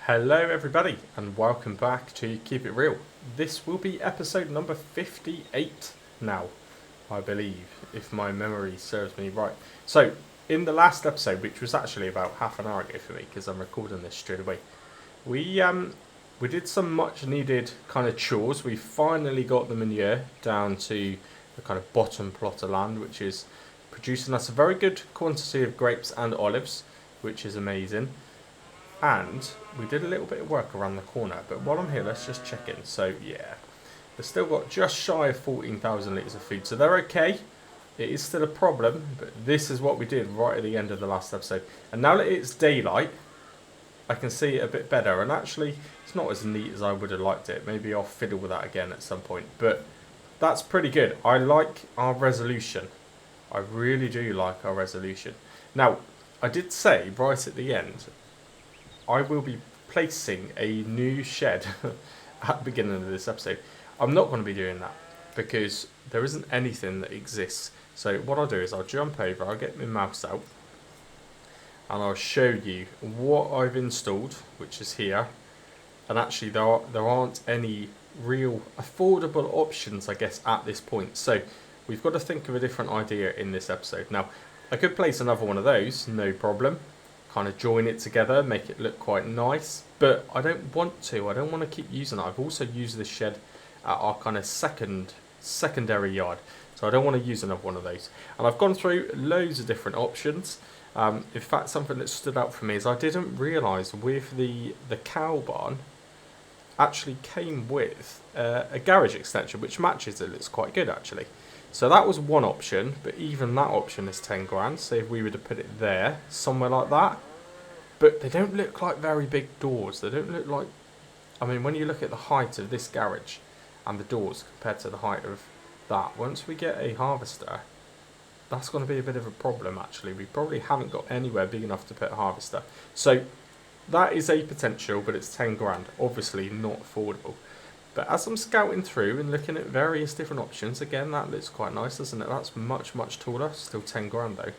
Hello everybody and welcome back to Keep It Real. This will be episode number 58 now, I believe, if my memory serves me right. So, in the last episode, which was actually about half an hour ago for me, because I'm recording this straight away, we did some much needed kind of chores. We finally got the manure down to the kind of bottom plot of land, which is producing us a very good quantity of grapes and olives, which is amazing. And we did a little bit of work around the corner, but while I'm here, let's just check in. So yeah, they've still got just shy of 14,000 litres of food, so they're okay. It is still a problem, but this is what we did right at the end of the last episode. And now that it's daylight, I can see it a bit better, and actually it's not as neat as I would have liked it. Maybe I'll fiddle with that again at some point, but that's pretty good. I like our resolution. I really do like our resolution. Now, I did say right at the end, I will be placing a new shed at the beginning of this episode. I'm not going to be doing that because there isn't anything that exists. So what I'll do is I'll jump over, I'll get my mouse out, and I'll show you what I've installed, which is here. And actually there aren't any real affordable options, I guess, at this point. So we've got to think of a different idea in this episode. Now, I could place another one of those, no problem. Kind of join it together, make it look quite nice, but I don't want to. I don't want to keep using it. I've also used this shed at our kind of secondary yard, so I don't want to use another one of those. And I've gone through loads of different options. In fact, something that stood out for me is I didn't realise with the cow barn actually came with a garage extension, which matches it. It's quite good actually. So that was one option, but even that option is 10 grand. So if we were to put it there, somewhere like that. But they don't look like very big doors. They don't look like, I mean, when you look at the height of this garage and the doors compared to the height of that, once we get a harvester, that's going to be a bit of a problem actually. We probably haven't got anywhere big enough to put a harvester. So that is a potential, but it's 10 grand. Obviously not affordable. But as I'm scouting through and looking at various different options, again, that looks quite nice, doesn't it? That's much, much taller. Still 10 grand, though.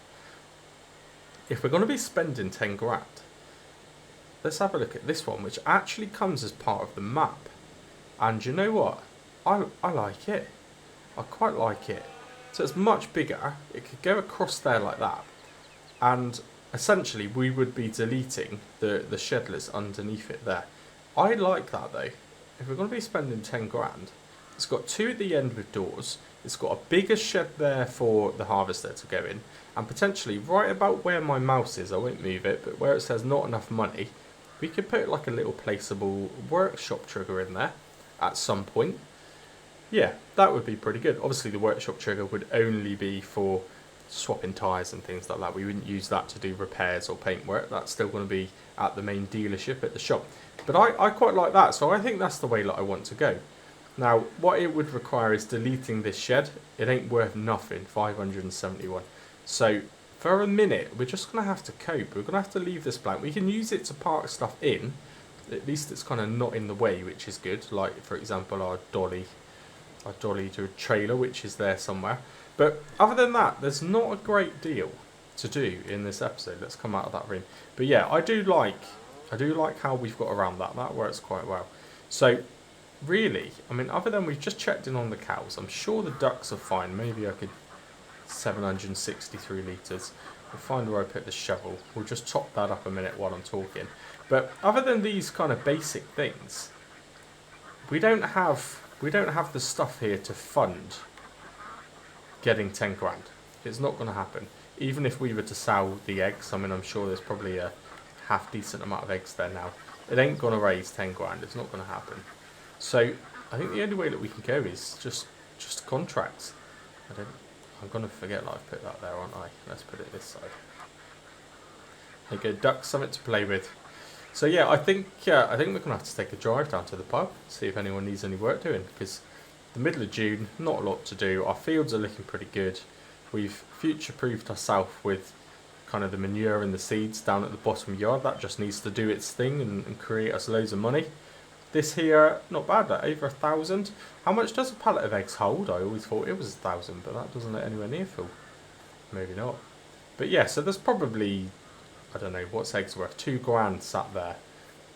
If we're going to be spending 10 grand, let's have a look at this one, which actually comes as part of the map. And you know what? I like it. I quite like it. So it's much bigger. It could go across there like that. And essentially, we would be deleting the shedlers underneath it there. I like that, though. If we're going to be spending 10 grand, it's got two at the end with doors, it's got a bigger shed there for the harvester to go in, and potentially right about where my mouse is, I won't move it, but where it says not enough money, we could put like a little placeable workshop trigger in there at some point. Yeah, that would be pretty good. Obviously the workshop trigger would only be for swapping tyres and things like that. We wouldn't use that to do repairs or paint work. That's still going to be at the main dealership at the shop. But I quite like that, so I think that's the way that I want to go. Now, what it would require is deleting this shed. It ain't worth nothing, 571. So, for a minute, we're just going to have to cope. We're going to have to leave this blank. We can use it to park stuff in. At least it's kind of not in the way, which is good. Like, for example, our dolly to a trailer, which is there somewhere. But other than that, there's not a great deal to do in this episode. Let's come out of that room. But yeah, I do like how we've got around that. That works quite well. So really, I mean, other than we've just checked in on the cows, I'm sure the ducks are fine. Maybe I could 763 litres. We'll find where I put the shovel. We'll just chop that up a minute while I'm talking. But other than these kind of basic things, we don't have the stuff here to fund getting 10 grand. It's not going to happen. Even if we were to sell the eggs, I mean, I'm sure there's probably a half decent amount of eggs there now. It ain't going to raise 10 grand. It's not going to happen. So I think the only way that we can go is just contracts. I'm going to forget that I've put that there, aren't I? Let's put it this side. There you go, ducks, something to play with. So yeah, I think we're going to have to take a drive down to the pub, see if anyone needs any work doing, because the middle of June, not a lot to do. Our fields are looking pretty good. We've future-proofed ourselves with kind of the manure and the seeds down at the bottom yard. That just needs to do its thing and create us loads of money. This here, not bad, that over 1,000. How much does a pallet of eggs hold? I always thought it was 1,000, but that doesn't look anywhere near full. Maybe not. But yeah, so there's probably, I don't know, what's eggs worth? 2 grand sat there.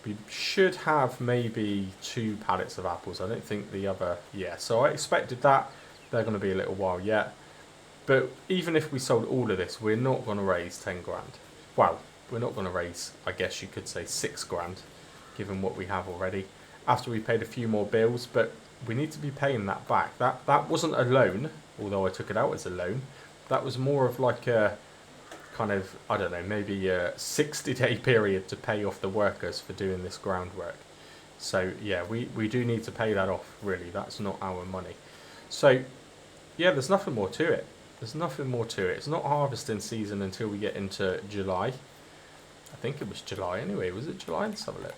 We should have maybe 2 pallets of apples. I don't think the other... Yeah, so I expected that. They're going to be a little while yet. But even if we sold all of this, we're not going to raise 10 grand. Well, we're not going to raise, I guess you could say, 6 grand, given what we have already, after we paid a few more bills. But we need to be paying that back. That wasn't a loan, although I took it out as a loan. That was more of like a kind of, I don't know, maybe a 60-day period to pay off the workers for doing this groundwork. So yeah, we do need to pay that off, really. That's not our money. So yeah, there's nothing more to it. There's nothing more to it. It's not harvesting season until we get into July. I think it was July anyway. Was it July? Let's have a look.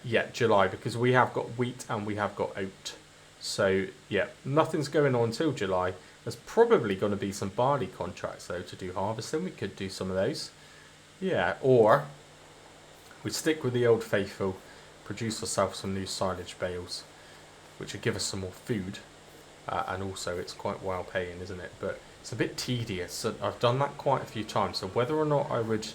Yeah, July, because we have got wheat and we have got oat. So yeah, nothing's going on until July. There's probably going to be some barley contracts though to do harvesting. We could do some of those. Yeah, or we stick with the old faithful, produce ourselves some new silage bales, which would give us some more food. And also it's quite well paying, isn't it? But it's a bit tedious. So I've done that quite a few times. So whether or not I would,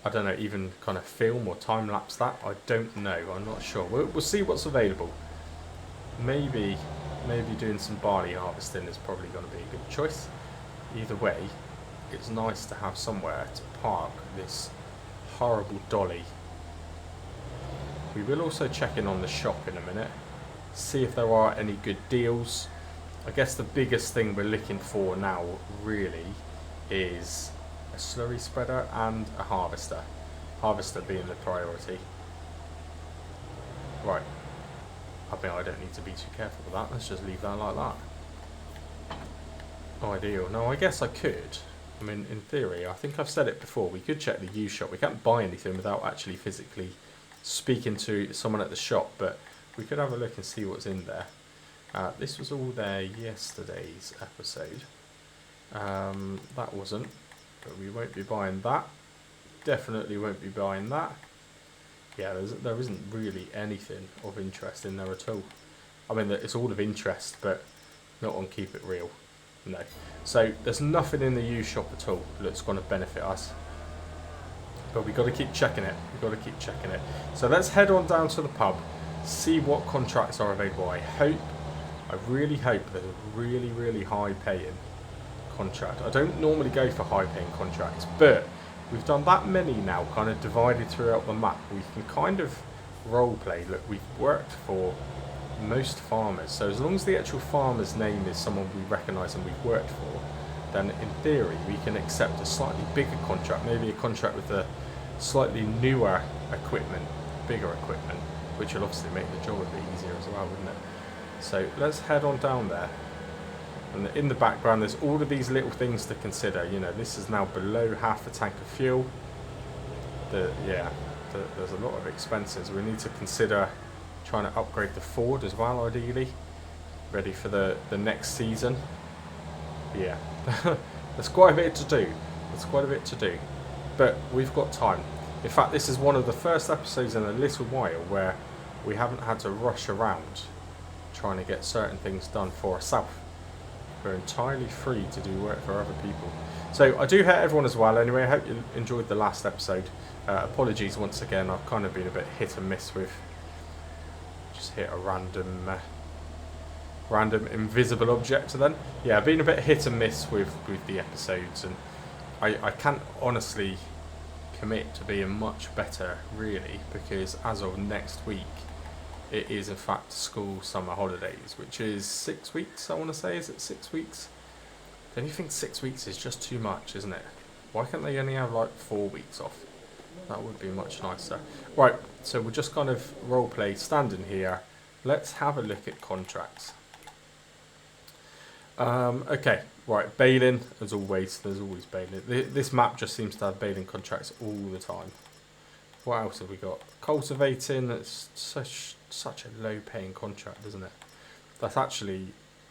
I don't know, even kind of film or time lapse that, I don't know. I'm not sure. We'll see what's available. Maybe doing some barley harvesting is probably going to be a good choice. Either way, it's nice to have somewhere to park this horrible dolly. We will also check in on the shop in a minute, see if there are any good deals. I guess the biggest thing we're looking for now really is a slurry spreader and a harvester. Harvester being the priority. Right. I mean, I don't need to be too careful with that. Let's just leave that like that. Ideal. No, I guess I could. I mean, in theory, I think I've said it before. We could check the used shop. We can't buy anything without actually physically speaking to someone at the shop, but we could have a look and see what's in there. This was all there yesterday's episode. That wasn't, but we won't be buying that. Definitely won't be buying that. Yeah, there isn't really anything of interest in there at all. I mean, it's all of interest, but not on Keep It Real. No. So there's nothing in the used shop at all that's going to benefit us. But we've got to keep checking it. We've got to keep checking it. So let's head on down to the pub, see what contracts are available. I really hope there's a really, really high paying contract. I don't normally go for high paying contracts, but we've done that many now, kind of divided throughout the map. We can kind of role play. Look, we've worked for most farmers, so as long as the actual farmer's name is someone we recognise and we've worked for, then in theory we can accept a slightly bigger contract, maybe a contract with a slightly newer equipment, bigger equipment, which will obviously make the job a bit easier as well, wouldn't it? So let's head on down there. And in the background there's all of these little things to consider. You know, this is now below half a tank of fuel. There's a lot of expenses. We need to consider trying to upgrade the Ford as well, ideally, ready for the next season. Yeah, there's quite a bit to do. There's quite a bit to do, but we've got time. In fact, this is one of the first episodes in a little while where we haven't had to rush around trying to get certain things done for ourselves. We're entirely free to do work for other people. So I do hate everyone as well. Anyway, I hope you enjoyed the last episode. Apologies once again. I've kind of been a bit hit and miss with just hit a random invisible object. Then yeah, I've been a bit hit and miss with the episodes, and I can't honestly commit to being much better really, because as of next week it is in fact school summer holidays, which is 6 weeks, I want to say. Is it 6 weeks? Don't you think 6 weeks is just too much, isn't it? Why can't they only have like 4 weeks off? That would be much nicer. Right, so we'll just kind of role play standing here. Let's have a look at contracts. Okay, right, baling, as always. There's always baling. This map just seems to have baling contracts all the time. What else have we got? Cultivating, that's such a low paying contract, isn't it? That's actually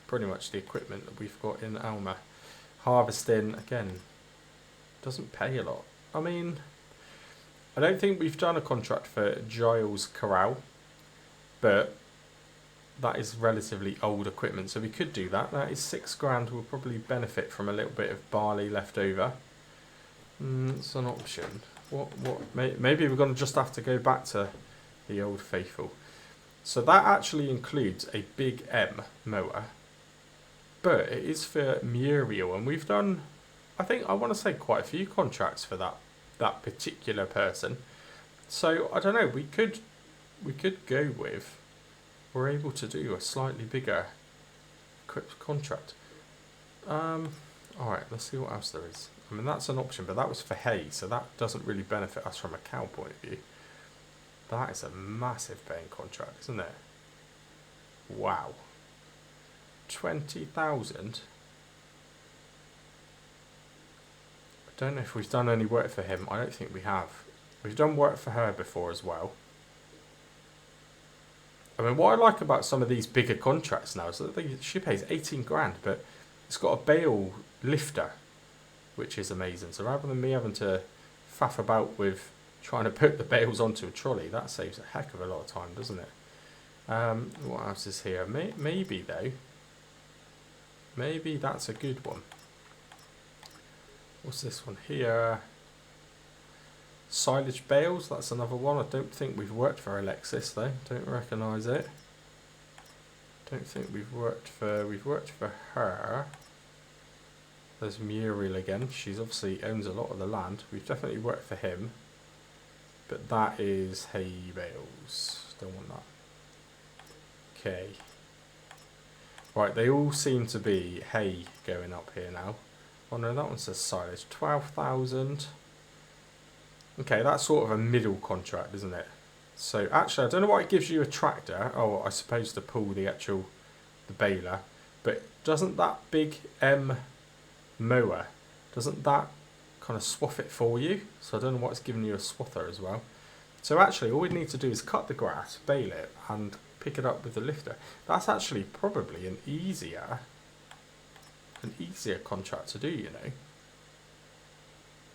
pretty much the equipment that we've got in Alma. Harvesting, again, doesn't pay a lot. I mean, I don't think we've done a contract for Giles Corral, but that is relatively old equipment, so we could do that. That is 6 grand. We'll probably benefit from a little bit of barley left over. It's an option. Maybe we're going to just have to go back to the old faithful. So that actually includes a big M mower, but it is for Muriel, and we've done, I think, I want to say quite a few contracts for that particular person. So I don't know. We could go with, we're able to do a slightly bigger equipped contract. All right, let's see what else there is. I mean, that's an option, but that was for hay, so that doesn't really benefit us from a cow point of view. That is a massive paying contract, isn't it? Wow. 20,000. I don't know if we've done any work for him. I don't think we have. We've done work for her before as well. I mean, what I like about some of these bigger contracts now is that she pays 18 grand, but it's got a bale lifter, which is amazing. So rather than me having to faff about with trying to put the bales onto a trolley, that saves a heck of a lot of time, doesn't it? What else is here? Maybe though. Maybe that's a good one. What's this one here? Silage bales, that's another one. I don't think we've worked for Alexis though. Don't recognise it. Don't think we've worked for her. There's Muriel again. She's obviously owns a lot of the land. We've definitely worked for him. But that is hay bales. Don't want that. Okay. Right, they all seem to be hay going up here now. Oh no, that one says silage. 12,000. Okay, that's sort of a middle contract, isn't it? So actually, I don't know why it gives you a tractor. Oh, I suppose to pull the baler. But doesn't that big M mower, doesn't that kind of swath it for you? So I don't know why it's giving you a swather as well. So actually, all we need to do is cut the grass, bale it, and pick it up with the lifter. That's actually probably an easier contract to do, you know.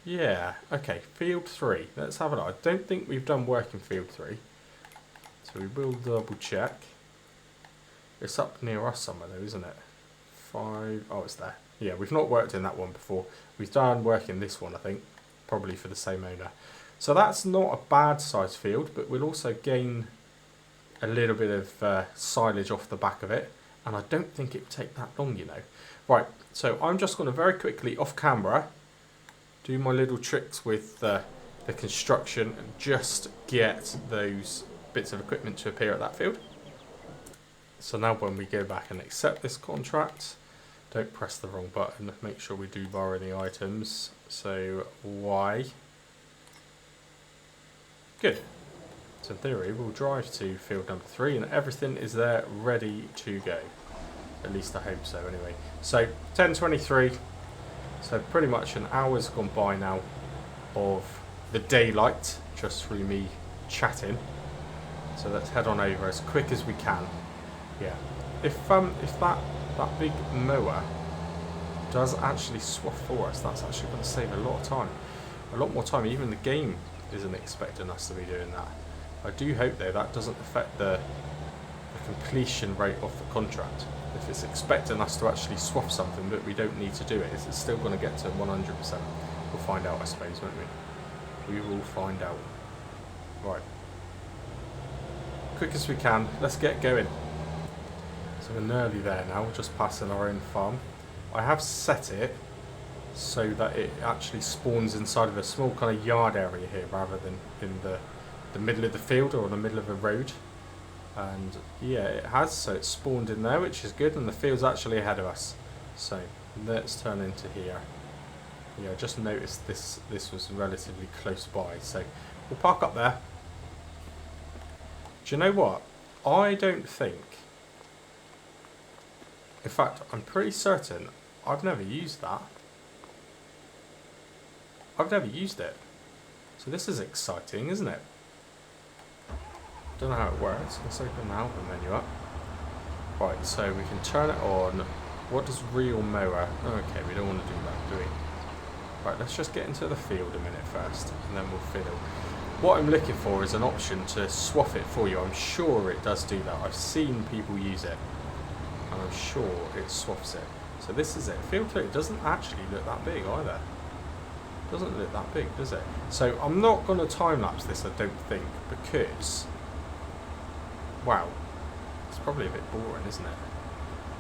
Yeah, okay, field 3. Let's have a look. I don't think we've done work in field 3. So we will double check. It's up near us somewhere though, isn't it? 5, oh it's there. Yeah, we've not worked in that one before. We've done work in this one, I think. Probably for the same owner. So that's not a bad size field, but we'll also gain a little bit of silage off the back of it. And I don't think it would take that long, you know. Right, so I'm just going to very quickly, off camera, do my little tricks with the construction and just get those bits of equipment to appear at that field. So now when we go back and accept this contract, don't press the wrong button, make sure we do borrow the items. So Y. Good. So in theory we'll drive to field number 3 and everything is there ready to go. At least I hope so anyway. So 10:23. So pretty much an hour's gone by now of the daylight just through me chatting. So let's head on over as quick as we can. Yeah. If that big mower does actually swath for us, that's actually going to save a lot of time. A lot more time. Even the game isn't expecting us to be doing that. I do hope though that doesn't affect the completion rate of the contract. If it's expecting us to actually swath something but we don't need to do it, is it still going to get to 100%? We'll find out, I suppose, won't we? We will find out. Right. Quick as we can, let's get going. So we're nearly there now, we're just passing our own farm. I have set it so that it actually spawns inside of a small kind of yard area here rather than in the middle of the field or the middle of a road. And yeah, it has, so it's spawned in there, which is good, and the field's actually ahead of us. So let's turn into here. Yeah, I just noticed this was relatively close by, so we'll park up there. Do you know what? I don't think, in fact, I'm pretty certain I've never used that. I've never used it. So this is exciting, isn't it? Don't know how it works. Let's open the output menu up. Right, so we can turn it on. What does real mower? Okay, we don't want to do that, do we? Right, let's just get into the field a minute first, and then we'll fiddle. What I'm looking for is an option to swath it for you. I'm sure it does do that. I've seen people use it, and I'm sure it swaths it. So this is it. Field 2 doesn't actually look that big either. Doesn't look that big, does it? So I'm not going to time-lapse this, I don't think, because, wow, it's probably a bit boring, isn't it?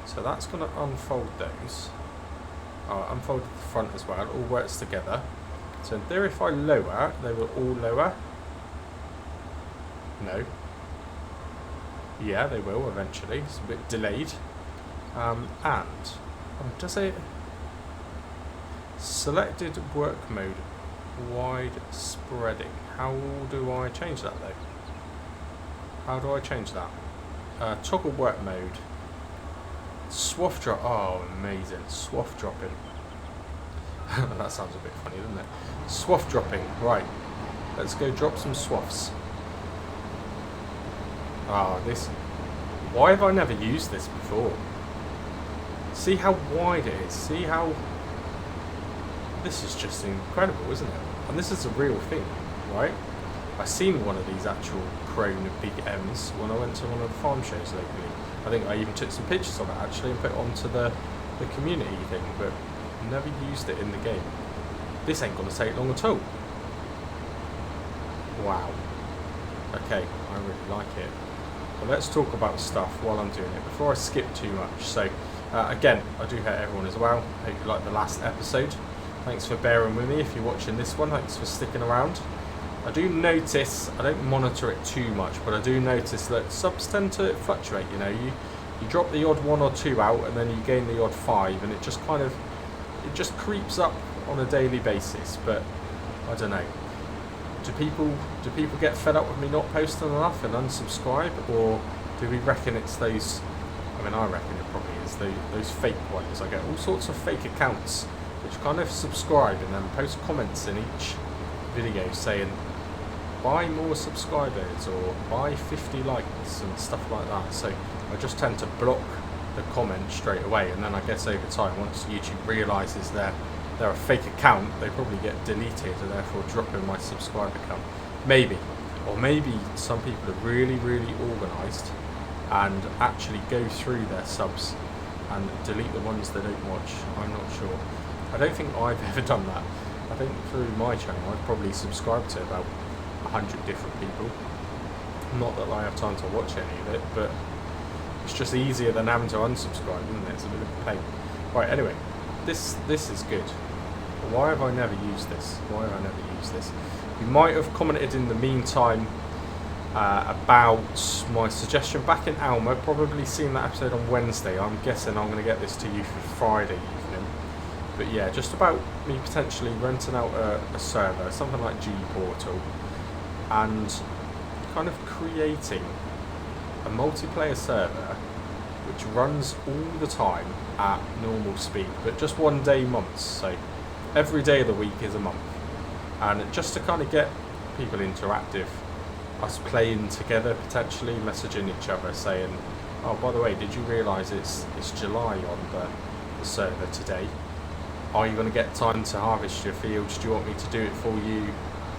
So that's going to unfold those. Unfold the front as well, it all works together. So in theory, if I lower, they will all lower. No. Yeah, they will eventually. It's a bit delayed. Does it... Selected work mode, wide spreading. How do I change that though? How do I change that? Toggle work mode. Swath drop. Oh, amazing. Swath dropping. That sounds a bit funny, doesn't it? Swath dropping. Right. Let's go drop some swaths. This... Why have I never used this before? See how wide it is. See how... This is just incredible, isn't it? And this is a real thing, right? I seen one of these actual Krone Big M's when I went to one of the farm shows locally. I think I even took some pictures of it actually and put it onto the community thing, but never used it in the game. This ain't gonna take long at all. Wow. Okay, I really like it. Well, let's talk about stuff while I'm doing it before I skip too much. So again, I do hope everyone as well. Hope you liked the last episode. Thanks for bearing with me if you're watching this one. Thanks for sticking around. I do notice, I don't monitor it too much, but I do notice that subs tend to fluctuate. You know, you drop the odd 1 or 2 out and then you gain the odd 5, and it just kind of, it just creeps up on a daily basis. But I don't know. Do people get fed up with me not posting enough and unsubscribe, or do we reckon it's those? I mean, I reckon it probably is those fake ones. I get all sorts of fake accounts which kind of subscribe and then post comments in each video saying buy more subscribers or buy 50 likes and stuff like that. So I just tend to block the comment straight away, and then I guess over time, once YouTube realises they're a fake account, they probably get deleted and therefore dropping my subscriber count. Maybe. Or maybe some people are really, really organised and actually go through their subs and delete the ones they don't watch. I'm not sure. I don't think I've ever done that. I think through my channel I've probably subscribed to about 100 different people. Not that I have time to watch any of it, but it's just easier than having to unsubscribe, isn't it? It's a bit of a pain. Right, anyway, this is good. Why have I never used this? Why have I never used this? You might have commented in the meantime about my suggestion back in Alma. Probably seen that episode on Wednesday. I'm guessing I'm going to get this to you for Friday evening. But yeah, just about me potentially renting out a server, something like G-Portal, and kind of creating a multiplayer server which runs all the time at normal speed, but just 1 day months. So every day of the week is a month, and just to kind of get people interactive, us playing together, potentially messaging each other saying, oh, by the way, did you realise it's July on the server today? Are you going to get time to harvest your fields? Do you want me to do it for you?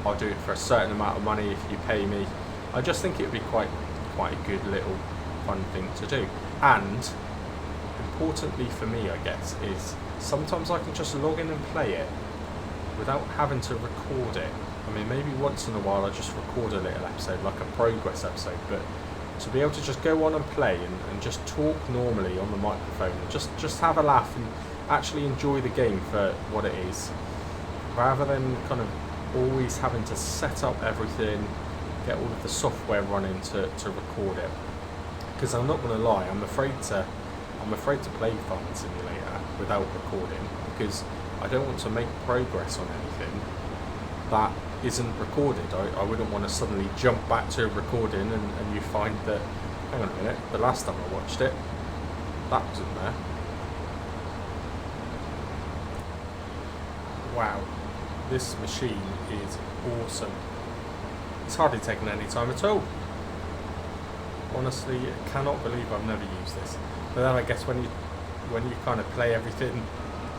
I'll do it for a certain amount of money if you pay me. I just think it would be quite a good little fun thing to do. And importantly for me, I guess, is sometimes I can just log in and play it without having to record it. I mean, maybe once in a while I just record a little episode, like a progress episode, but to be able to just go on and play and just talk normally on the microphone and just have a laugh and actually enjoy the game for what it is, rather than kind of always having to set up everything, get all of the software running to record it. Because I'm not going to lie, I'm afraid to play Farming Simulator without recording, because I don't want to make progress on anything that isn't recorded. I wouldn't want to suddenly jump back to recording and you find that, hang on a minute, the last time I watched it, that wasn't there. Wow, this machine is awesome. It's hardly taken any time at all. Honestly, I cannot believe I've never used this. But then I guess when you kind of play everything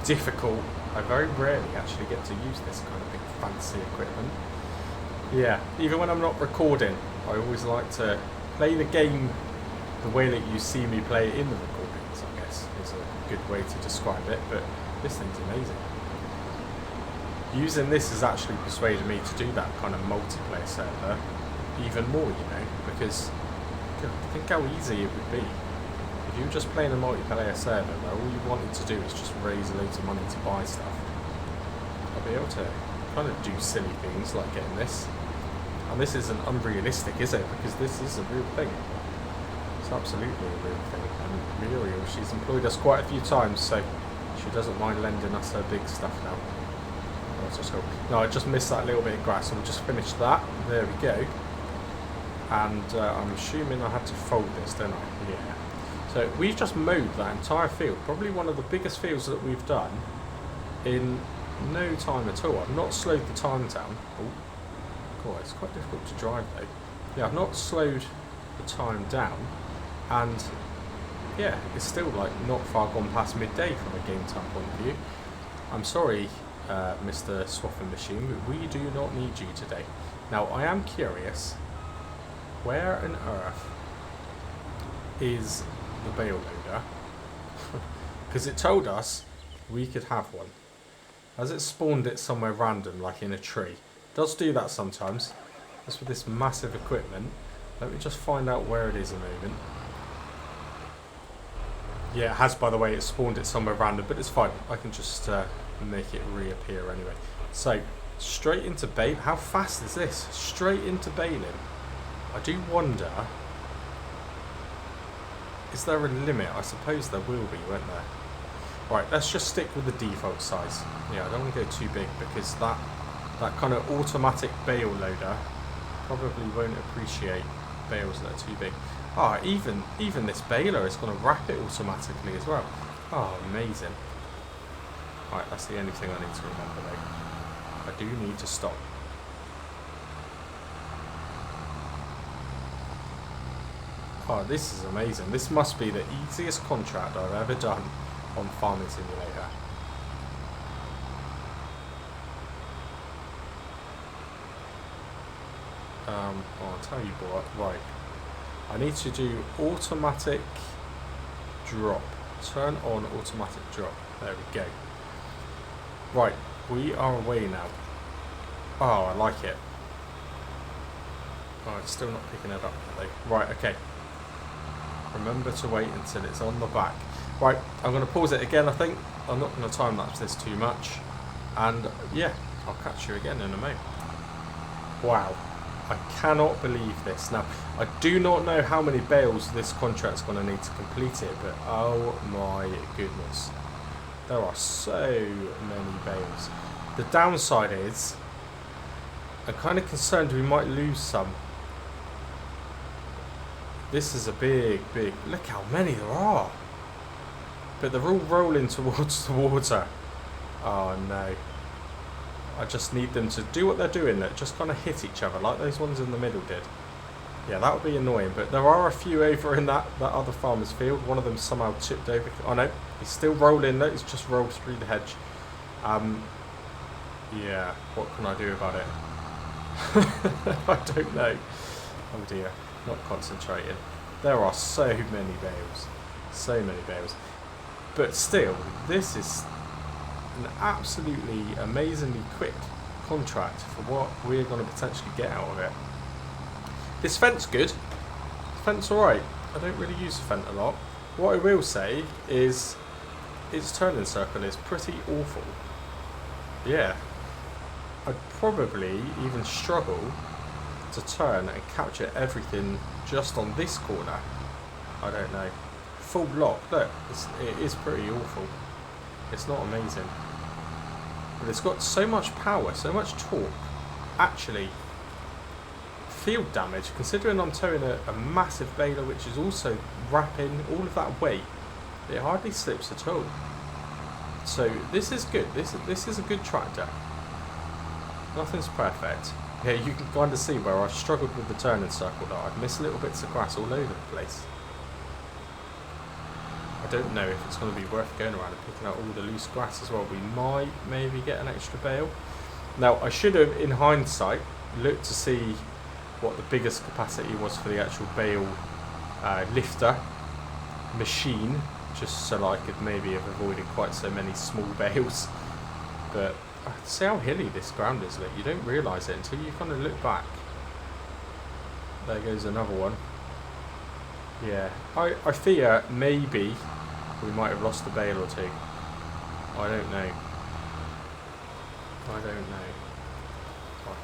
difficult, I very rarely actually get to use this kind of big fancy equipment. Yeah, even when I'm not recording, I always like to play the game the way that you see me play it in the recordings, I guess, is a good way to describe it. But this thing's amazing. using this has actually persuaded me to do that kind of multiplayer server even more, you know, because God, think how easy it would be if you were just playing a multiplayer server where all you wanted to do is just raise loads of money to buy stuff. I'll be able to kind of do silly things like getting this. And this isn't unrealistic, is it? Because this is a real thing. It's absolutely a real thing. And Muriel, she's employed us quite a few times, so she doesn't mind lending us her big stuff now. That's just cool. No, I just missed that little bit of grass, so we'll just finish that. There we go. And I'm assuming I had to fold this, don't I? Yeah. So we've just mowed that entire field. Probably one of the biggest fields that we've done in no time at all. I've not slowed the time down. Oh. God, it's quite difficult to drive though. Yeah, I've not slowed the time down, and yeah, it's still like not far gone past midday from a game time point of view. I'm sorry, Mr. Swapping Machine, but we do not need you today. Now, I am curious, where on earth is the bale loader? Because it told us we could have one. Has it spawned it somewhere random, like in a tree? It does do that sometimes. Just with this massive equipment. Let me just find out where it is a moment. Yeah, it has, by the way. It spawned it somewhere random, but it's fine. I can just make it reappear anyway. So, straight into bale. How fast is this? Straight into baling. I do wonder, is there a limit? I suppose there will be, won't there? Right, let's just stick with the default size. Yeah, I don't want to go too big because that kind of automatic bale loader probably won't appreciate bales that are too big. Ah, even this baler is going to wrap it automatically as well. Oh, amazing. Right, that's the only thing I need to remember though. I do need to stop. Oh, this is amazing. This must be the easiest contract I've ever done on Farming Simulator. I'll tell you what, right. I need to do automatic drop. Turn on automatic drop. There we go. Right, we are away now. Oh, I like it. Oh, it's still not picking it up though. Right, okay. Remember to wait until it's on the back. Right, I'm going to pause it again, I think. I'm not going to time lapse this too much. And yeah, I'll catch you again in a moment. Wow, I cannot believe this. Now, I do not know how many bales this contract's going to need to complete it, but oh my goodness. There are so many bales. The downside is, I'm kind of concerned we might lose some. This is a big, look how many there are. But they're all rolling towards the water. Oh no. I just need them to do what they're doing, that just kind of hit each other like those ones in the middle did. Yeah, that would be annoying, but there are a few over in that other farmer's field. One of them somehow chipped over. Oh no, he's still rolling. No, he's just rolled through the hedge. Yeah, what can I do about it? I don't know. Oh dear, not concentrating. There are so many bales. So many bales. But still, this is an absolutely amazingly quick contract for what we're going to potentially get out of it. This Fendt's good. Fendt's alright. I don't really use Fendt a lot. What I will say is its turning circle is pretty awful. Yeah. I'd probably even struggle to turn and capture everything just on this corner. I don't know. Full lock. Look, it is pretty awful. It's not amazing. But it's got so much power, so much torque. Actually, field damage, considering I'm towing a massive baler which is also wrapping all of that weight, it hardly slips at all. So this is good. This is a good tractor. Nothing's perfect. Yeah, you can kind of see where I've struggled with the turning circle, that I've missed little bits of grass all over the place. I don't know if it's going to be worth going around and picking out all the loose grass as well. We might maybe get an extra bale. Now, I should have, in hindsight, looked to see what the biggest capacity was for the actual bale lifter machine, just so that I could maybe have avoided quite so many small bales. But see how hilly this ground is. Look, you don't realise it until you kind of look back. There goes another one. Yeah, I fear maybe we might have lost a bale or two. I don't know. I don't know. Oh,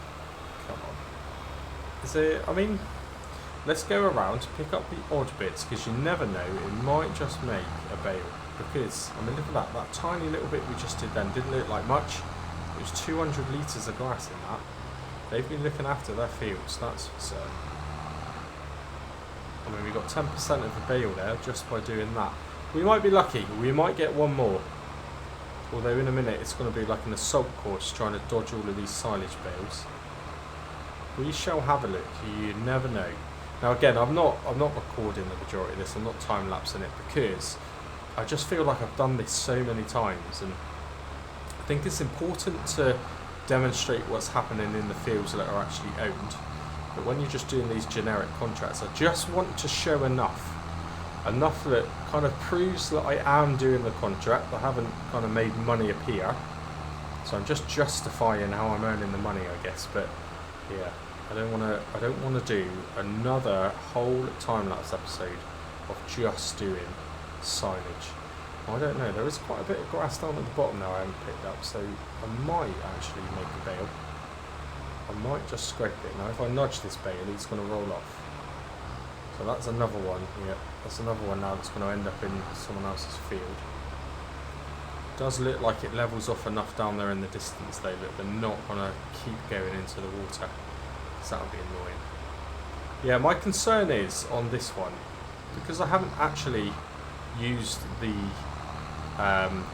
come on. Is it? I mean, let's go around, pick up the odd bits, because you never know, it might just make a bale. Because, I mean, look at that. That tiny little bit we just did then didn't look like much. It was 200 litres of grass in that. They've been looking after their fields, that's for certain. I mean, we got 10% of the bale there just by doing that. We might be lucky. We might get one more. Although in a minute it's going to be like an assault course trying to dodge all of these silage bales. We shall have a look. You never know. Now again, I'm not recording the majority of this. I'm not time lapsing it because I just feel like I've done this so many times, and I think it's important to demonstrate what's happening in the fields that are actually owned. But when you're just doing these generic contracts, I just want to show enough that kind of proves that I am doing the contract. I haven't kind of made money appear, so I'm just justifying how I'm earning the money, I guess. But yeah, I don't want to do another whole time-lapse episode of just doing silage. I don't know, there is quite a bit of grass down at the bottom now I haven't picked up, so I might actually make a bale. I might just scrape it. Now if I nudge this bale, it's going to roll off. So that's another one. Yeah, that's another one now that's going to end up in someone else's field. It does look like it levels off enough down there in the distance though that they're not going to keep going into the water, because that would be annoying. Yeah, my concern is on this one, because I haven't actually used the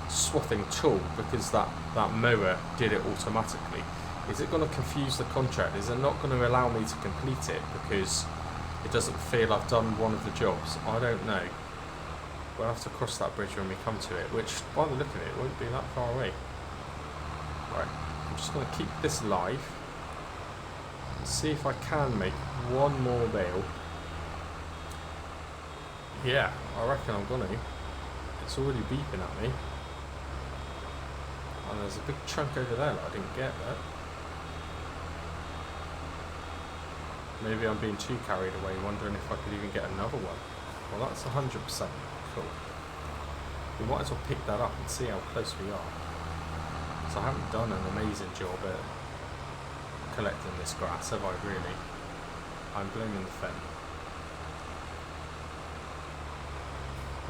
swathing tool, because that mower did it automatically. Is it going to confuse the contract? Is it not going to allow me to complete it because it doesn't feel I've done one of the jobs? I don't know. We'll have to cross that bridge when we come to it, which by the look of it won't be that far away. Right, I'm just going to keep this live and see if I can make one more bale. Yeah, I reckon I'm going to. It's already beeping at me. And there's a big chunk over there that I didn't get there. Maybe I'm being too carried away, wondering if I could even get another one. Well, that's 100% cool. We might as well pick that up and see how close we are. So I haven't done an amazing job at collecting this grass, have I really? I'm blaming the Fendt.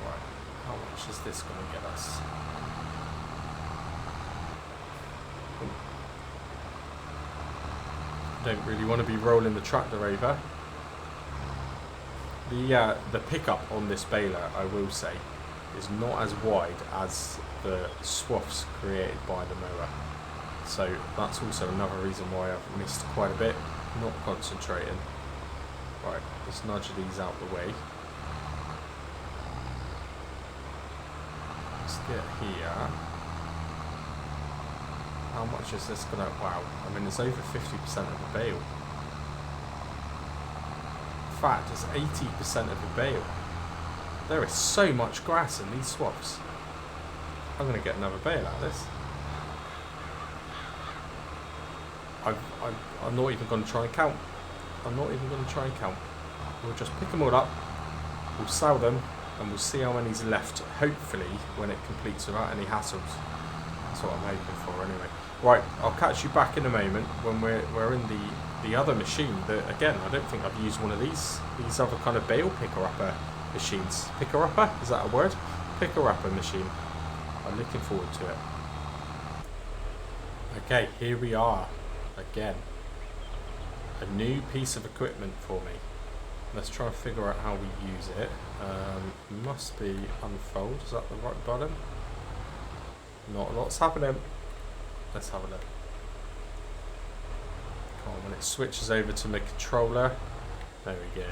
Right, how much is this going to get us? Don't really want to be rolling the tractor over. The pickup on this baler, I will say, is not as wide as the swaths created by the mower. So that's also another reason why I've missed quite a bit, not concentrating. Right, let's nudge these out the way. Let's get here. How much is this going to... Wow, I mean, it's over 50% of the bale. In fact, it's 80% of the bale. There is so much grass in these swaths. I'm going to get another bale out of this. I'm not even going to try and count. I'm not even going to try and count. We'll just pick them all up, we'll sell them, and we'll see how many's left, hopefully, when it completes without any hassles. That's what I'm hoping for anyway. Right, I'll catch you back in a moment when we're in the other machine. That again, I don't think I've used one of these other kind of bale picker-upper machines. Picker-upper? Is that a word? Picker-upper machine. I'm looking forward to it. Okay, here we are again. A new piece of equipment for me. Let's try and figure out how we use it. Must be unfold. Is that the right button? Not a lot's happening. Let's have a look. Come on, when it switches over to my controller. There we go.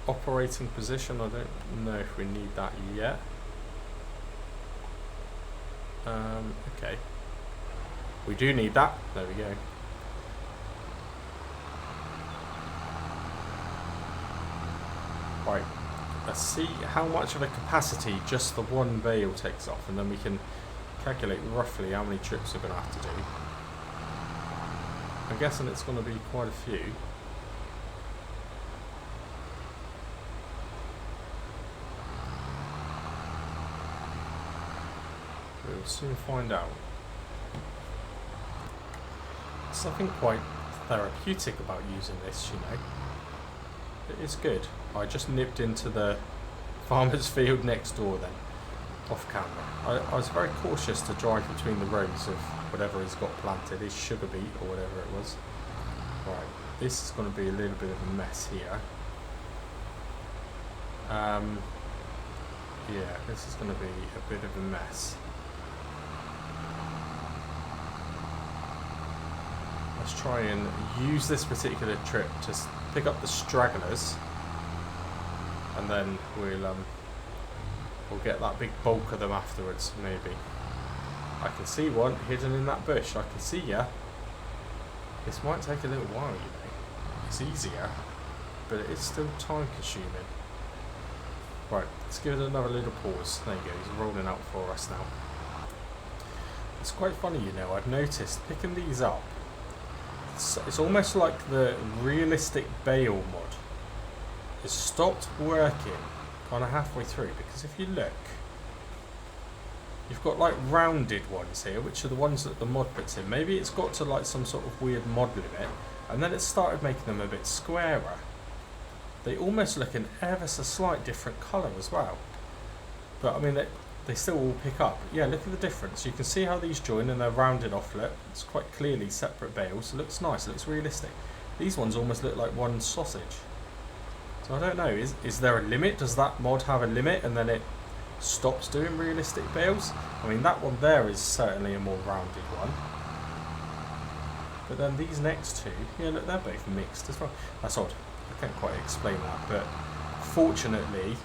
Operating position, I don't know if we need that yet. Okay. We do need that. There we go. Right. Let's see how much of a capacity just the one bale takes off, and then we can calculate roughly how many trips we're going to have to do. I'm guessing it's going to be quite a few. We'll soon find out. Something quite therapeutic about using this, you know. It is good. I just nipped into the farmer's field next door then, off camera. I was very cautious to drive between the rows of whatever he's got planted, his sugar beet or whatever it was. Right, this is going to be a little bit of a mess here. Yeah, this is going to be a bit of a mess. Let's try and use this particular trip to pick up the stragglers, and then we'll get that big bulk of them afterwards, maybe. I can see one hidden in that bush. I can see ya. This might take a little while, you know. It's easier, but it is still time consuming. Right, let's give it another little pause. There you go, he's rolling out for us now. It's quite funny, you know, I've noticed picking these up, it's almost like the realistic bale mod has stopped working kind of halfway through, because if you look, you've got like rounded ones here, which are the ones that the mod puts in. Maybe it's got to like some sort of weird mod limit, and then it started making them a bit squarer. They almost look an ever so slight different colour as well. But I mean, they still all pick up. Yeah, look at the difference. You can see how these join and they're rounded off. Look, it's quite clearly separate bales. It looks nice, it looks realistic. These ones almost look like one sausage. So I don't know, is there a limit? Does that mod have a limit and then it stops doing realistic bales? I mean, that one there is certainly a more rounded one. But then these next two, yeah, look, they're both mixed as well. That's odd. I can't quite explain that, but fortunately,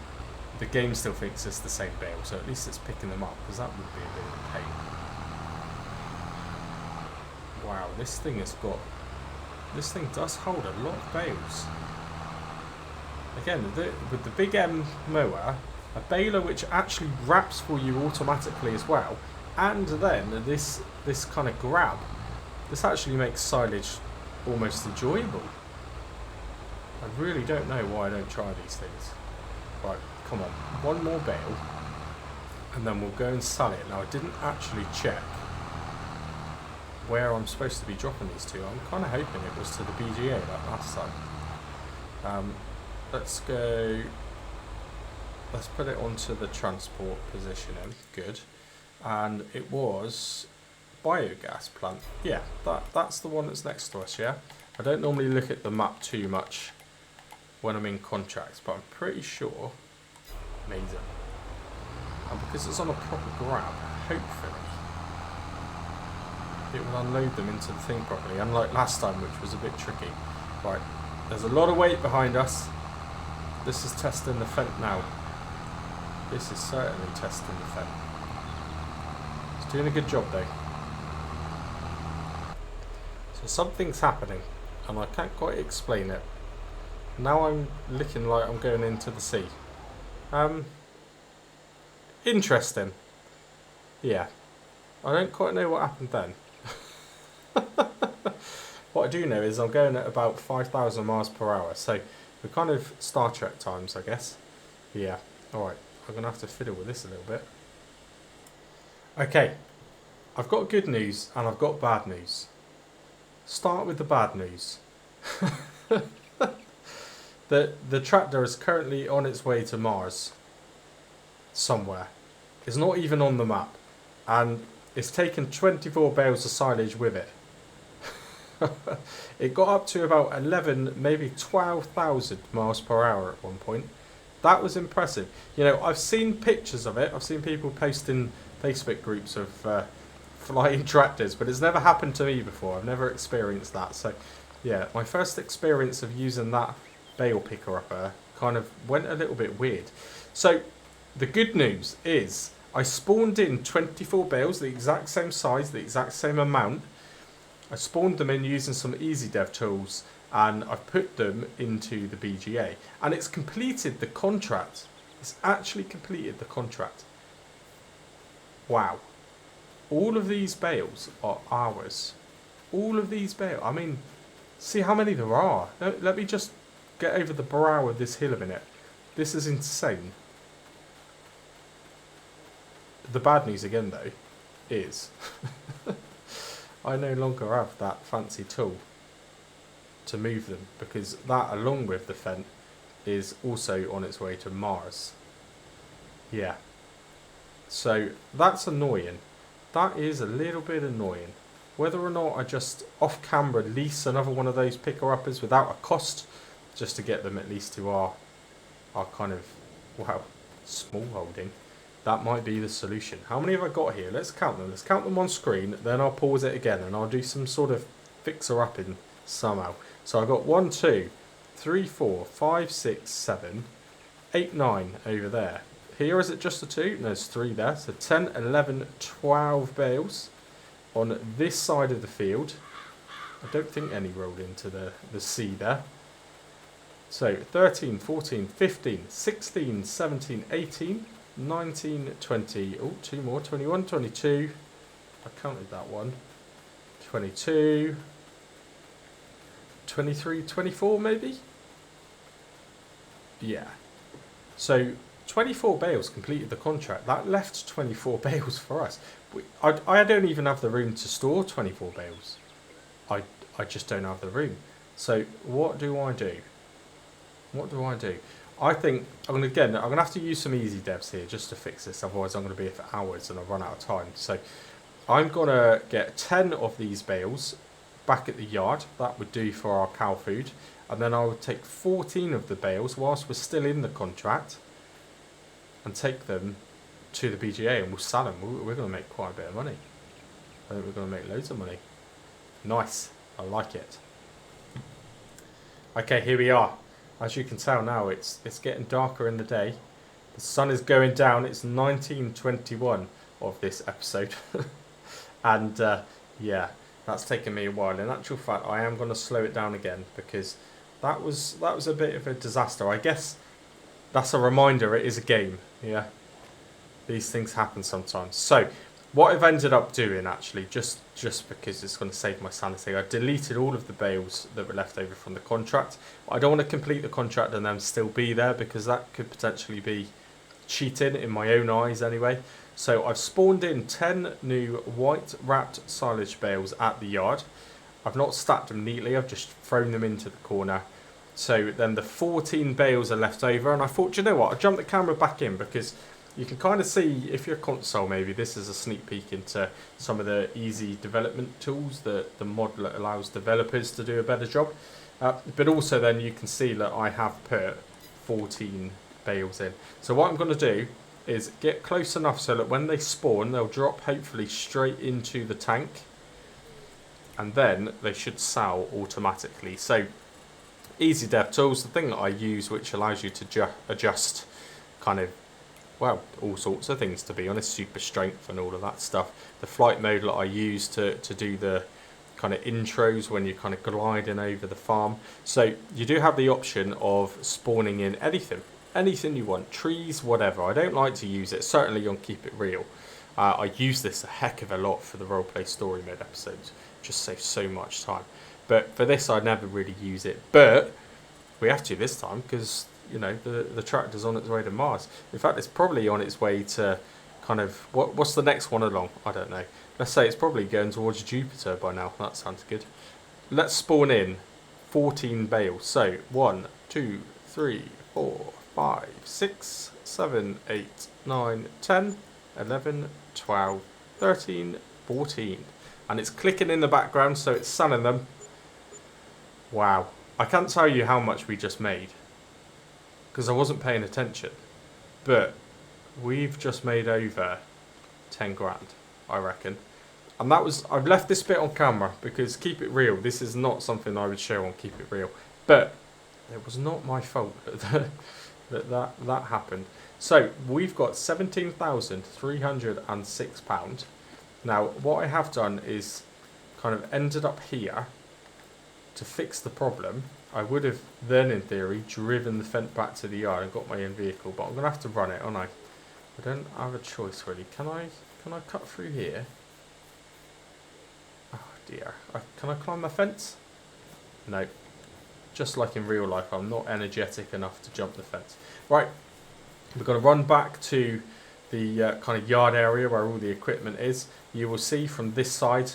the game still thinks it's the same bale, so at least it's picking them up, because that would be a bit of a pain. Wow, this thing does hold a lot of bales. Again, with the Big M mower, a baler which actually wraps for you automatically as well, and then this kind of grab, this actually makes silage almost enjoyable. I really don't know why I don't try these things. Right, come on, one more bale, and then we'll go and sell it. Now, I didn't actually check where I'm supposed to be dropping these to. I'm kind of hoping it was to the BGA like last time. Let's put it onto the transport positioning. Good. And it was biogas plant. Yeah, that's the one that's next to us, yeah? I don't normally look at the map too much when I'm in contracts, but I'm pretty sure. Amazing. And because it's on a proper grab, hopefully it will unload them into the thing properly, unlike last time, which was a bit tricky. Right, there's a lot of weight behind us. This is testing the Fendt now. This is certainly testing the Fendt. It's doing a good job though. So something's happening, and I can't quite explain it. Now I'm looking like I'm going into the sea. Interesting. Yeah. I don't quite know what happened then. What I do know is I'm going at about 5,000 miles per hour, so we're kind of Star Trek times, I guess. Yeah. Alright, I'm going to have to fiddle with this a little bit. Okay. I've got good news and I've got bad news. Start with the bad news. The tractor is currently on its way to Mars. Somewhere. It's not even on the map. And it's taken 24 bales of silage with it. It got up to about 11, maybe 12,000 miles per hour at one point. That was impressive. You know, I've seen pictures of it. I've seen people post in Facebook groups of flying tractors, but it's never happened to me before. I've never experienced that. So, yeah, my first experience of using that bale picker upper kind of went a little bit weird. So, the good news is I spawned in 24 bales, the exact same size, the exact same amount. I spawned them in using some easy dev tools, and I've put them into the BGA, and it's completed the contract. It's actually completed the contract. Wow. All of these bales are ours. All of these bales. I mean, see how many there are. Let me just get over the brow of this hill a minute. This is insane. The bad news again, though, is I no longer have that fancy tool to move them, because that, along with the Fendt, is also on its way to Mars. Yeah. So that's annoying. That is a little bit annoying. Whether or not I just off camera lease another one of those picker-uppers without a cost, just to get them at least to our kind of, well, small holding, that might be the solution. How many have I got here? Let's count them. Let's count them on screen, then I'll pause it again and I'll do some sort of fixer-upping somehow. So I've got 1, 2, 3, 4, 5, 6, 7, 8, 9 over there. Here, is it just the 2? No, there's 3 there. So 10, 11, 12 bales on this side of the field. I don't think any rolled into the sea there. So 13, 14, 15, 16, 17, 18, 19, 20, oh, 2 more, 21, 22, I counted that one, 22, 23, 24 maybe? Yeah. So 24 bales completed the contract. That left 24 bales for us. I don't even have the room to store 24 bales. I just don't have the room. So what do I do? What do I do? I think I'm gonna have to use some easy devs here just to fix this. Otherwise, I'm gonna be here for hours and I'll run out of time. So I'm gonna get 10 of these bales back at the yard. That would do for our cow food. And then I would take 14 of the bales whilst we're still in the contract and take them to the BGA and we'll sell them. We're going to make quite a bit of money. I think we're going to make loads of money. Nice. I like it. Okay, here we are. As you can tell now, it's getting darker in the day. The sun is going down. It's 19:21 of this episode. And yeah, that's taken me a while. In actual fact, I am going to slow it down again because that was a bit of a disaster. I guess that's a reminder it is a game. Yeah, these things happen sometimes. So what I've ended up doing, actually, just because it's going to save my sanity, I deleted all of the bales that were left over from the contract. I don't want to complete the contract and then still be there, because that could potentially be cheating in my own eyes anyway. So I've spawned in 10 new white wrapped silage bales at the yard. I've not stacked them neatly, I've just thrown them into the corner. So then the 14 bales are left over, and I thought, you know what, I'll jump the camera back in because you can kind of see, if you're console maybe, this is a sneak peek into some of the easy development tools that the mod allows developers to do a better job. But also then you can see that I have put 14 bales in. So what I'm going to do is get close enough so that when they spawn, they'll drop hopefully straight into the tank. And then they should sell automatically. So easy dev tools, the thing that I use which allows you to adjust kind of, well, all sorts of things, to be honest, super strength and all of that stuff. The flight mode that I use to do the kind of intros when you're kind of gliding over the farm. So you do have the option of spawning in anything you want, trees, whatever. I don't like to use it, certainly on Keep It Real. I use this a heck of a lot for the roleplay story mode episodes, just saves so much time. But for this, I never really use it. But we have to this time because, you know, the tractor's on its way to Mars. In fact, it's probably on its way to kind of, what's the next one along? I don't know. Let's say it's probably going towards Jupiter by now. That sounds good. Let's spawn in 14 bales. So 1, 2, 3, 4, 5, 6, 7, 8, 9, 10, 11, 12, 13, 14. And it's clicking in the background, so it's selling them. Wow. I can't tell you how much we just made, because I wasn't paying attention. But we've just made over 10 grand, I reckon. And that was, I've left this bit on camera because Keep It Real, this is not something I would show on Keep It Real. But it was not my fault that happened. So we've got £17,306. Now what I have done is kind of ended up here to fix the problem. I would have then, in theory, driven the Fendt back to the yard and got my own vehicle, but I'm going to have to run it, aren't I? I don't have a choice really. Can I cut through here? dear. Can I climb the fence? No. Just like in real life, I'm not energetic enough to jump the fence. Right, we're going to run back to the kind of yard area where all the equipment is. You will see from this side,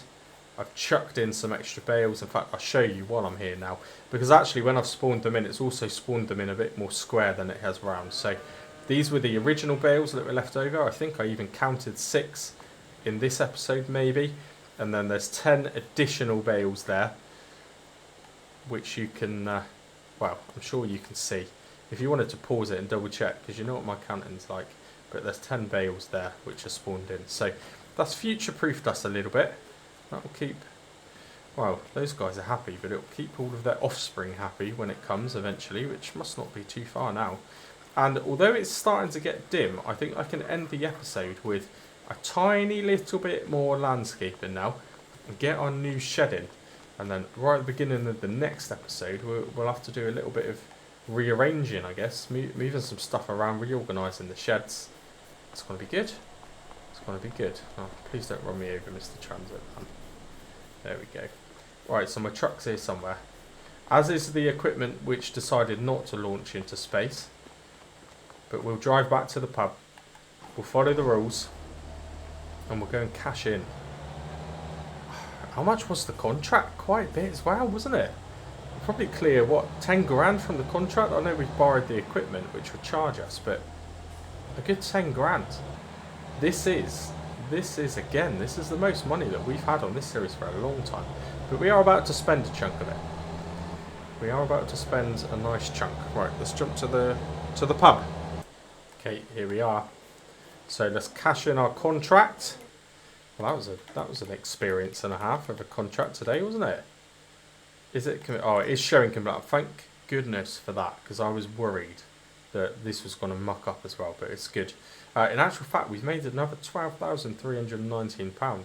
I've chucked in some extra bales. In fact, I'll show you while I'm here now. Because actually when I've spawned them in, it's also spawned them in a bit more square than it has round. So these were the original bales that were left over. I think I even counted 6 in this episode maybe. And then there's 10 additional bales there, which you can, well, I'm sure you can see. If you wanted to pause it and double check, because you know what my counting's like. But there's 10 bales there, which are spawned in. So that's future-proofed us a little bit. That will keep, well, those guys are happy, but it will keep all of their offspring happy when it comes eventually, which must not be too far now. And although it's starting to get dim, I think I can end the episode with a tiny little bit more landscaping now and get our new shed in. And then right at the beginning of the next episode, we'll have to do a little bit of rearranging, I guess, moving some stuff around, reorganising the sheds. It's going to be good. It's going to be good. Oh, please don't run me over, Mr. Transit Man. There we go. Right, so my truck's here somewhere. As is the equipment which decided not to launch into space. But we'll drive back to the pub. We'll follow the rules. And we'll go and cash in. How much was the contract? Quite a bit as well, wasn't it? We'll probably clear, what, 10 grand from the contract? I know we've borrowed the equipment, which would charge us, but a good 10 grand. This is the most money that we've had on this series for a long time. But we are about to spend a chunk of it. We are about to spend a nice chunk. Right, let's jump to the pub. Okay, here we are. So let's cash in our contract. Well, that was an experience and a half of a contract today, wasn't it? Is it? Oh, it is showing complete. Thank goodness for that, because I was worried that this was going to muck up as well. But it's good. In actual fact, we've made another £12,319.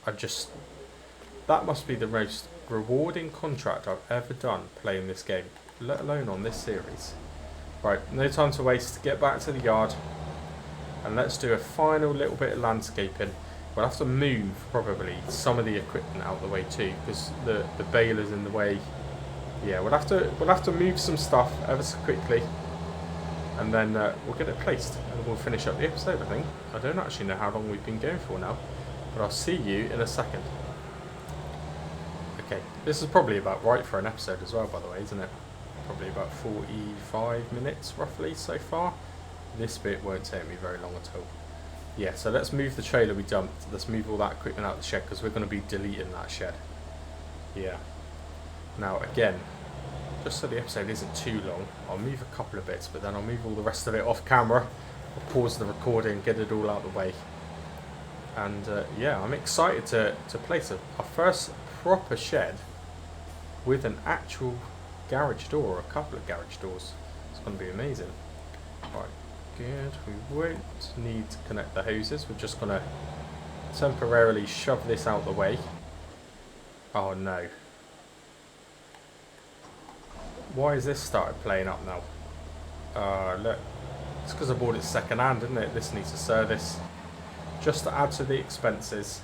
I just, that must be the most rewarding contract I've ever done playing this game, let alone on this series. Right, no time to waste. Get back to the yard. And let's do a final little bit of landscaping. We'll have to move, probably, some of the equipment out of the way too, because the baler's in the way. Yeah, we'll have to move some stuff ever so quickly. And then we'll get it placed. And we'll finish up the episode, I think. I don't actually know how long we've been going for now. But I'll see you in a second. Okay, this is probably about right for an episode as well, by the way, isn't it? Probably about 45 minutes, roughly, so far. This bit won't take me very long at all. Yeah, so let's move the trailer we dumped. Let's move all that equipment out of the shed, because we're going to be deleting that shed. Yeah. Now, again, just so the episode isn't too long, I'll move a couple of bits, but then I'll move all the rest of it off camera. I'll pause the recording, get it all out of the way. And yeah, I'm excited to place our first proper shed with an actual garage door, or a couple of garage doors. It's going to be amazing. Right. Good, we won't need to connect the hoses, we're just going to temporarily shove this out the way. Oh no. Why has this started playing up now? Look, it's because I bought it second hand, isn't it? This needs a service. Just to add to the expenses,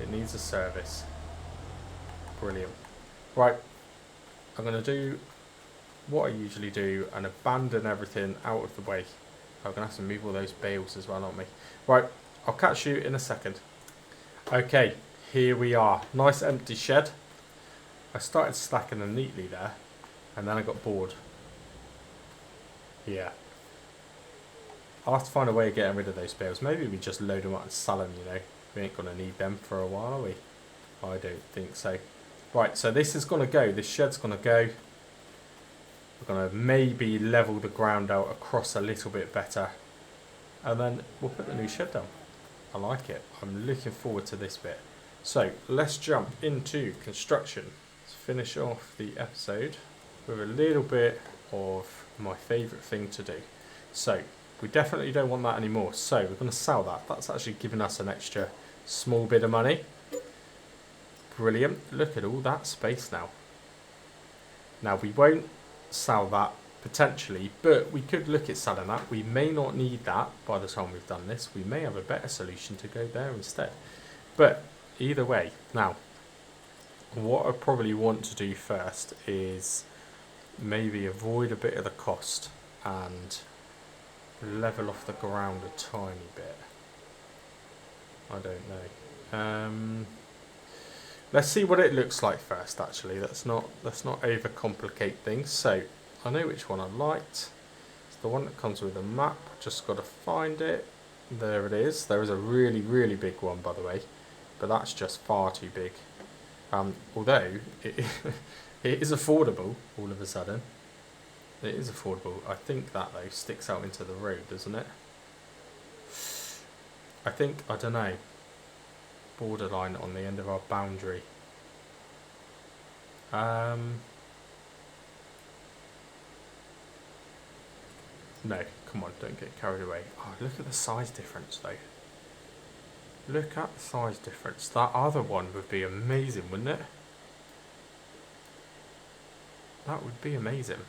it needs a service. Brilliant. Right, I'm going to do what I usually do and abandon everything out of the way. I'm going to have to move all those bales as well, aren't we? Right, I'll catch you in a second. Okay, here we are. Nice empty shed. I started stacking them neatly there, and then I got bored. Yeah. I'll have to find a way of getting rid of those bales. Maybe we just load them up and sell them, you know. We ain't going to need them for a while, are we? I don't think so. Right, so this is going to go. This shed's going to go. We're going to maybe level the ground out across a little bit better. And then we'll put the new shed down. I like it. I'm looking forward to this bit. So, let's jump into construction. Let's finish off the episode with a little bit of my favourite thing to do. So, we definitely don't want that anymore. So, we're going to sell that. That's actually giving us an extra small bit of money. Brilliant. Look at all that space now. Now, we won't sell that potentially, but we could look at selling that. We may not need that by the time we've done this. We may have a better solution to go there instead. But either way. Now, what I probably want to do first is maybe avoid a bit of the cost and level off the ground a tiny bit. I don't know. Let's see what it looks like first. Actually, let's not overcomplicate things. So I know which one I liked. It's the one that comes with a map. Just got to find it. There it is. There is a really big one, by the way, but that's just far too big. Although it it is affordable all of a sudden. It is affordable. I think that though sticks out into the road, doesn't it? I don't know. Borderline on the end of our boundary. No, come on, don't get carried away. Oh, look at the size difference though. Look at the size difference. That other one would be amazing, wouldn't it? That would be amazing.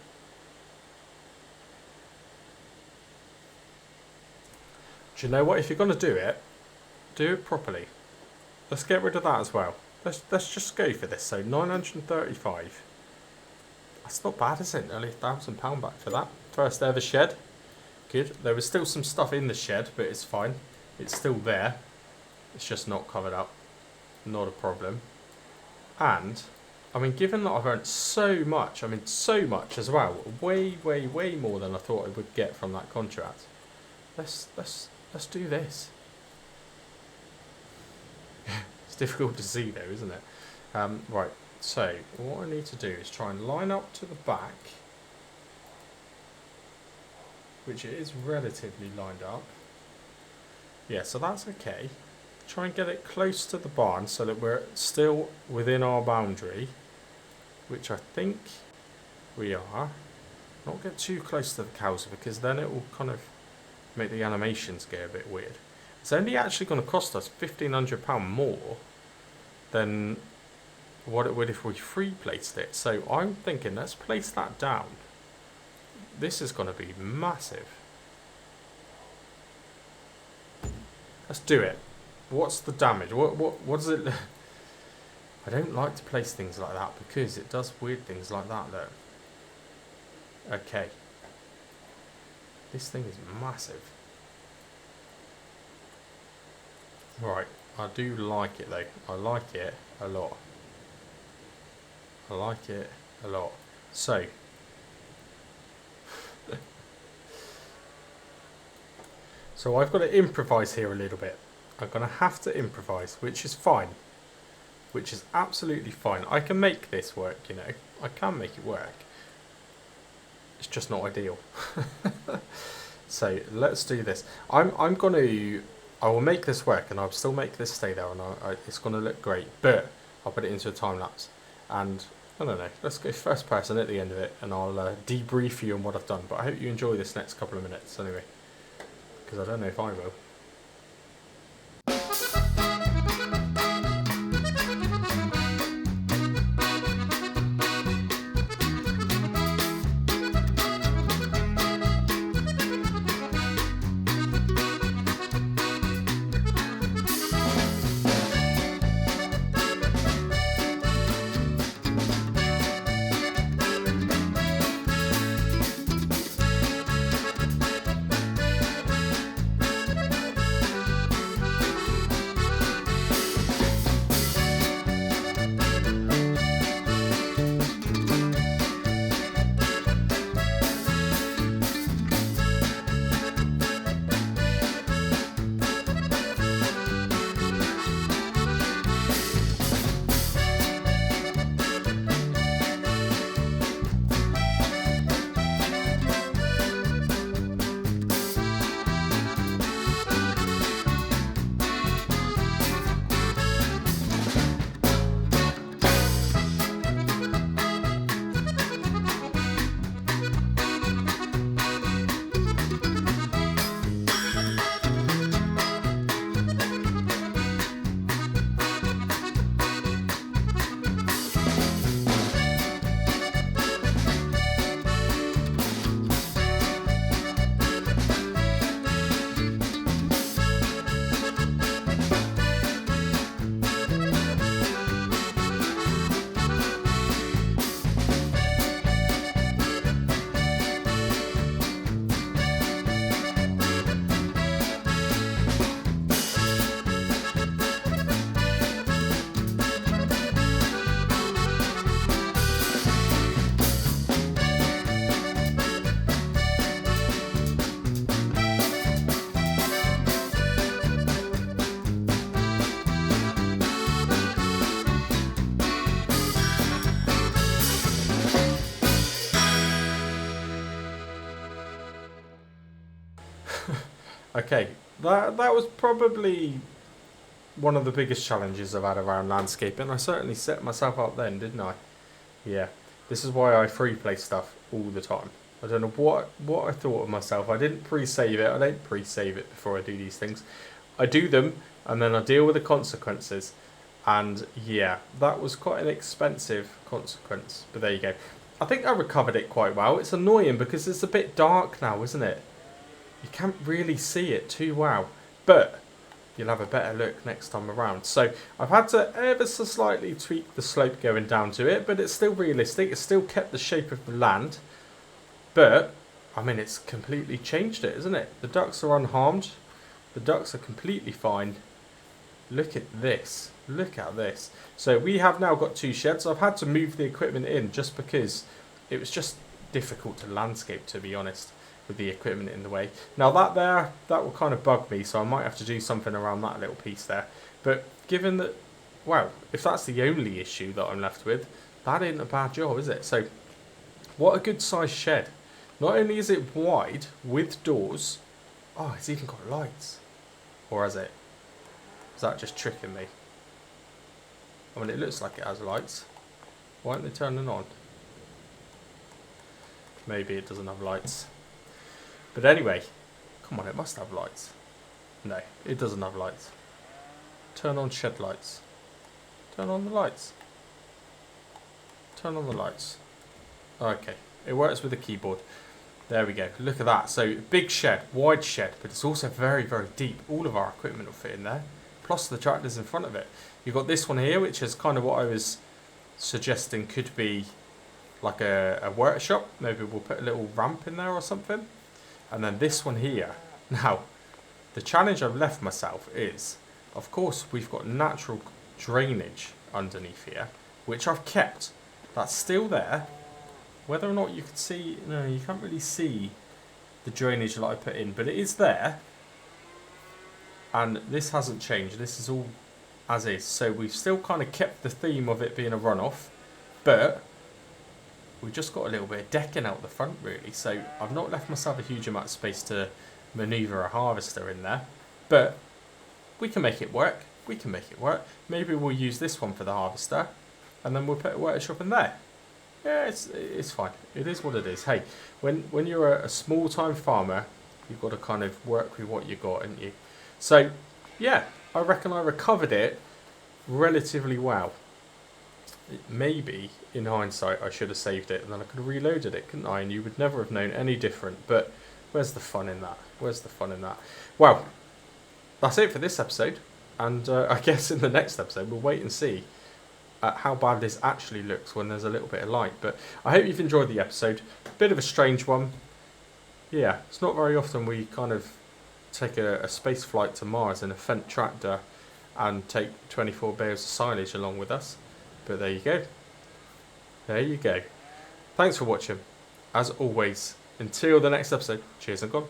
Do you know what? If you're going to do it properly. Let's get rid of that as well. Let's just go for this. So 935. That's not bad, is it? Nearly £1,000 back for that. First ever shed. Good. There was still some stuff in the shed, but it's fine. It's still there. It's just not covered up. Not a problem. And, I mean, given that I've earned so much as well, way more than I thought I would get from that contract. Let's do this. It's difficult to see though, isn't it? Right, so what I need to do is try and line up to the back, which it is relatively lined up. Yeah, so that's okay. Try and get it close to the barn so that we're still within our boundary, which I think we are. Not get too close to the cows because then it will kind of make the animations get a bit weird. It's only actually going to cost us £1,500 more than what it would if we free placed it. So I'm thinking let's place that down. This is going to be massive. Let's do it. What's the damage? What does it... I don't like to place things like that because it does weird things like that though. Okay. This thing is massive. Right, I do like it though. I like it a lot. I like it a lot. So, I've got to improvise here a little bit. I'm going to have to improvise, which is fine. Which is absolutely fine. I can make this work, you know. I can make it work. It's just not ideal. So let's do this. I will make this work and I'll still make this stay there and it's going to look great, but I'll put it into a time lapse and I don't know, let's go first person at the end of it and I'll debrief you on what I've done, but I hope you enjoy this next couple of minutes anyway, because I don't know if I will. Okay, that was probably one of the biggest challenges I've had around landscaping. I certainly set myself up then, didn't I? Yeah. This is why I free play stuff all the time. I don't know what I thought of myself. I didn't pre-save it. I don't pre-save it before I do these things. I do them and then I deal with the consequences. And yeah, that was quite an expensive consequence. But there you go. I think I recovered it quite well. It's annoying because it's a bit dark now, isn't it? You can't really see it too well. But you'll have a better look next time around. So I've had to ever so slightly tweak the slope going down to it, but it's still realistic. It's still kept the shape of the land. But, I mean, it's completely changed it, isn't it? The ducks are unharmed. The ducks are completely fine. Look at this. Look at this. So we have now got 2 sheds. I've had to move the equipment in just because it was just difficult to landscape, to be honest, with the equipment in the way. Now that will kind of bug me, so I might have to do something around that little piece there. But given that, well, if that's the only issue that I'm left with, that ain't a bad job, is it? So what a good sized shed. Not only is it wide with doors, oh, it's even got lights. Or has it? Is that just tricking me? I mean, it looks like it has lights. Why aren't they turning on? Maybe it doesn't have lights. But anyway, come on, it must have lights. No, it doesn't have lights. Turn on shed lights. Turn on the lights. Turn on the lights. Okay, it works with the keyboard. There we go. Look at that. So big shed, wide shed, but it's also very, very deep. All of our equipment will fit in there. Plus the tractors in front of it. You've got this one here, which is kind of what I was suggesting could be like a workshop. Maybe we'll put a little ramp in there or something. And then this one here. Now, the challenge I've left myself is, of course, we've got natural drainage underneath here, which I've kept. That's still there. Whether or not you can see, no, you can't really see the drainage that I put in, but it is there. And this hasn't changed. This is all as is. So we've still kind of kept the theme of it being a runoff, but we've just got a little bit of decking out the front, really. So I've not left myself a huge amount of space to manoeuvre a harvester in there, but we can make it work. We can make it work. Maybe we'll use this one for the harvester, and then we'll put a workshop in there. Yeah, it's fine. It is what it is. Hey, when you're a small-time farmer, you've got to kind of work with what you got, haven't you? So, yeah, I reckon I recovered it relatively well. Maybe, in hindsight, I should have saved it, and then I could have reloaded it, couldn't I? And you would never have known any different. But where's the fun in that? Where's the fun in that? Well, that's it for this episode. And I guess in the next episode, we'll wait and see how bad this actually looks when there's a little bit of light. But I hope you've enjoyed the episode. Bit of a strange one. Yeah, it's not very often we kind of take a space flight to Mars in a Fendt tractor and take 24 bales of silage along with us. But there you go. There you go. Thanks for watching. As always, until the next episode, cheers and gone.